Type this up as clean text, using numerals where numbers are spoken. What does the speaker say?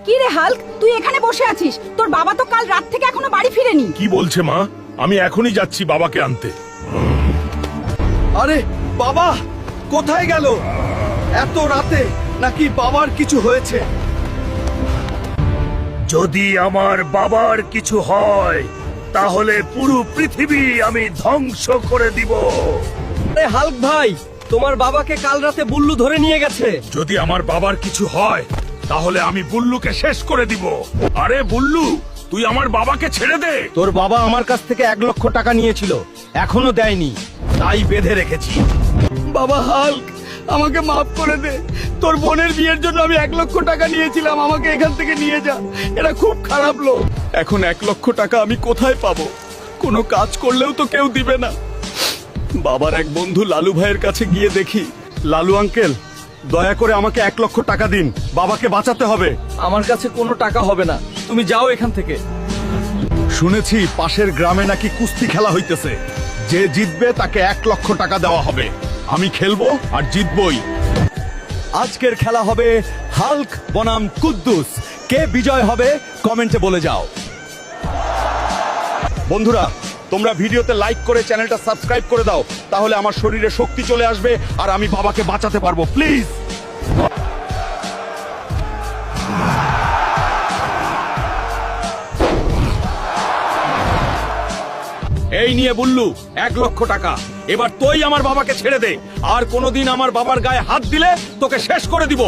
কি রে হাল্ক, তুই এখানে বসে আছিস? তোর বাবা তো কাল রাত থেকে এখনো বাড়ি ফিরেনি। কি বলছে মা? আমি এখনই যাচ্ছি বাবাকে আনতে। আরে বাবা কোথায় গেল এত রাতে? নাকি বাবার কিছু হয়েছে? যদি আমার বাবার কিছু হয় তাহলে পুরো পৃথিবী আমি ধ্বংস করে দিব। আরে হাল্ক ভাই, তোমার বাবাকে কাল রাতে বুল্লু ধরে নিয়ে গেছে। যদি আমার বাবার কিছু হয় তাহলে আমি বুল্লুকে শেষ করে দিব। আরে বুল্লু, তুই আমার বাবাকে ছেড়ে দে। তোর বাবা আমার কাছ থেকে 1,00,000 টাকা নিয়েছিল, এখনো দেয়নি, তাই বেঁধে রেখেছি। বাবা হাল্ক, আমাকে মাফ করে দে। তোর বোনের বিয়ের জন্য আমি 1,00,000 টাকা নিয়েছিলাম, আমাকে এখান থেকে নিয়ে যা। এরা খুব খারাপ লোক। এখন 1,00,000 টাকা আমি কোথায় পাবো? কোনো কাজ করলেও তো কেউ দিবে না। বাবার এক বন্ধু লালু ভাইয়ের কাছে গিয়ে দেখি। লালু আঙ্কেল, দয়া করে আমাকে 1,00,000 টাকা দিন, বাবাকে বাঁচাতে হবে। আমার কাছে কোনো টাকা হবে না, তুমি যাও এখান থেকে। শুনেছি পাশের গ্রামে নাকি কুস্তি খেলা হইতেছে, যে জিতবে তাকে 1,00,000 টাকা দেওয়া হবে। আমি খেলবো আর জিতবই। আজকের খেলা হবে হাল্ক বনাম কুদ্দুস। কে বিজয় হবে কমেন্টে বলে যাও। বন্ধুরা, তোমরা ভিডিওতে লাইক করে চ্যানেলটা সাবস্ক্রাইব করে দাও, তাহলে আমার শরীরে শক্তি চলে আসবে আর আমি বাবাকে বাঁচাতে পারবো। প্লিজ। এই নিয়ে বুল্লু 1,00,000 টাকা। এবার তুই আমার বাবাকে ছেড়ে দে, আর কোনোদিন আমার বাবার গায়ে হাত দিলে তোকে শেষ করে দিব।